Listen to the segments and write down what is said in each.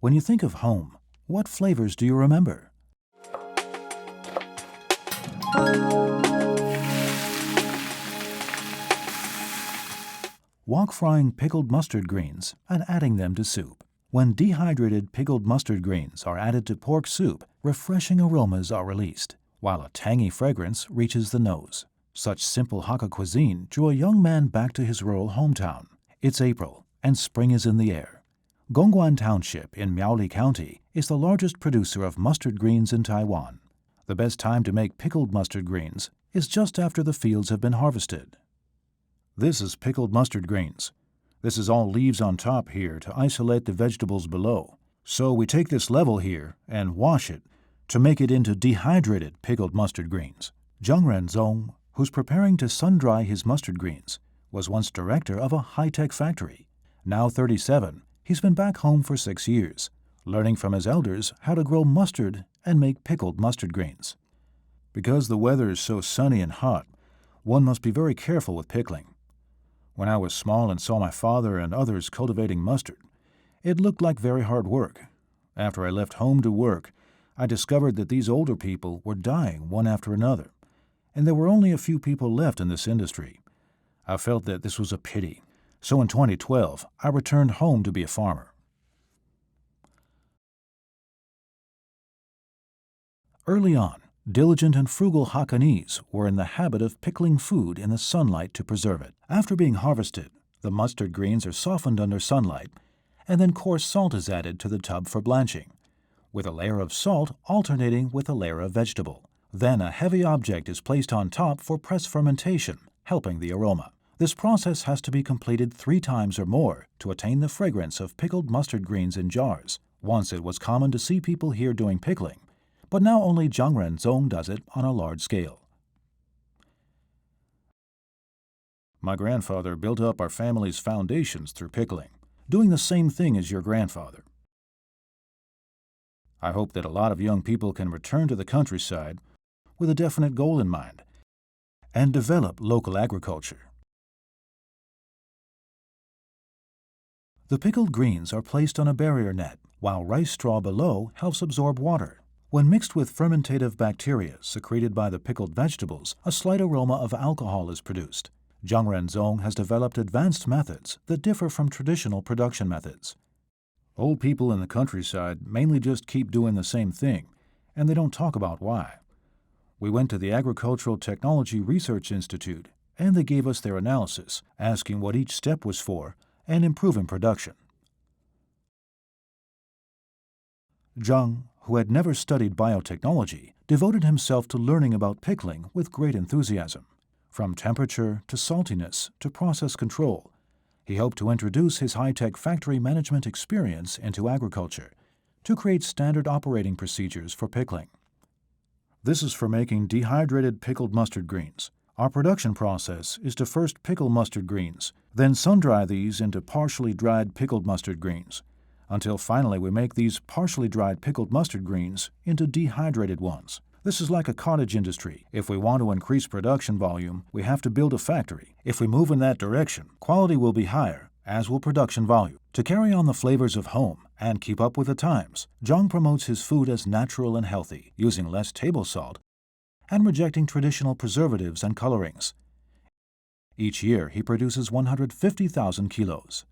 When you think of home, what flavors do you remember? Wok frying pickled mustard greens and adding them to soup. When dehydrated pickled mustard greens are added to pork soup, refreshing aromas are released, while a tangy fragrance reaches the nose. Such simple Hakka cuisine drew a young man back to his rural hometown. It's April, and spring is in the air. Gongguan Township in Miaoli County is the largest producer of mustard greens in Taiwan. The best time to make pickled mustard greens is just after the fields have been harvested. This is pickled mustard greens. This is all leaves on top here to isolate the vegetables below. So we take this level here and wash it to make it into dehydrated pickled mustard greens. Zhang Renzong, who's preparing to sun-dry his mustard greens, was once director of a high-tech factory. Now 37, he's been back home for 6 years, learning from his elders how to grow mustard and make pickled mustard greens. Because the weather is so sunny and hot, one must be very careful with pickling. When I was small and saw my father and others cultivating mustard, it looked like very hard work. After I left home to work, I discovered that these older people were dying one after another, and there were only a few people left in this industry. I felt that this was a pity, so in 2012, I returned home to be a farmer. Early on, diligent and frugal Hakkanese were in the habit of pickling food in the sunlight to preserve it. After being harvested, the mustard greens are softened under sunlight, and then coarse salt is added to the tub for blanching, with a layer of salt alternating with a layer of vegetable. Then a heavy object is placed on top for press fermentation, helping the aroma. This process has to be completed 3 times or more to attain the fragrance of pickled mustard greens in jars. Once it was common to see people here doing pickling, but now only Zhang Renzong does it on a large scale. My grandfather built up our family's foundations through pickling, doing the same thing as your grandfather. I hope that a lot of young people can return to the countryside with a definite goal in mind and develop local agriculture. The pickled greens are placed on a barrier net, while rice straw below helps absorb water. When mixed with fermentative bacteria secreted by the pickled vegetables, a slight aroma of alcohol is produced. Zhang Renzong has developed advanced methods that differ from traditional production methods. Old people in the countryside mainly just keep doing the same thing, and they don't talk about why. We went to the Agricultural Technology Research Institute, and they gave us their analysis, asking what each step was for and improving production. Zhang, who had never studied biotechnology, devoted himself to learning about pickling with great enthusiasm. From temperature to saltiness to process control, he hoped to introduce his high-tech factory management experience into agriculture to create standard operating procedures for pickling. This is for making dehydrated pickled mustard greens. Our production process is to first pickle mustard greens, then sun-dry these into partially dried pickled mustard greens, until finally we make these partially dried pickled mustard greens into dehydrated ones. This is like a cottage industry. If we want to increase production volume, we have to build a factory. If we move in that direction, quality will be higher, as will production volume. To carry on the flavors of home and keep up with the times, Zhang promotes his food as natural and healthy, using less table salt and rejecting traditional preservatives and colorings. Each year, he produces 150,000 kilos.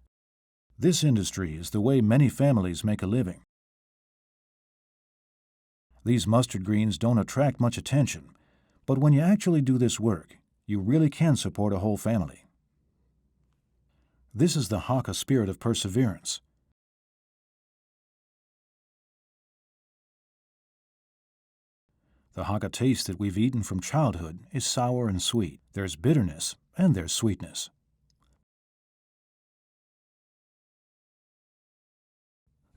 This industry is the way many families make a living. These mustard greens don't attract much attention, but when you actually do this work, you really can support a whole family. This is the Hakka spirit of perseverance. The Hakka taste that we've eaten from childhood is sour and sweet. There's bitterness and there's sweetness.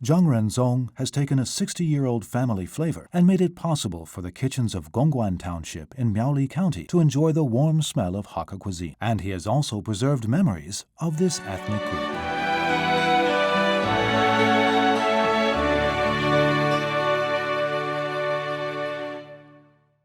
Zhang Renzong has taken a 60-year-old family flavor and made it possible for the kitchens of Gongguan Township in Miaoli County to enjoy the warm smell of Hakka cuisine. And he has also preserved memories of this ethnic group.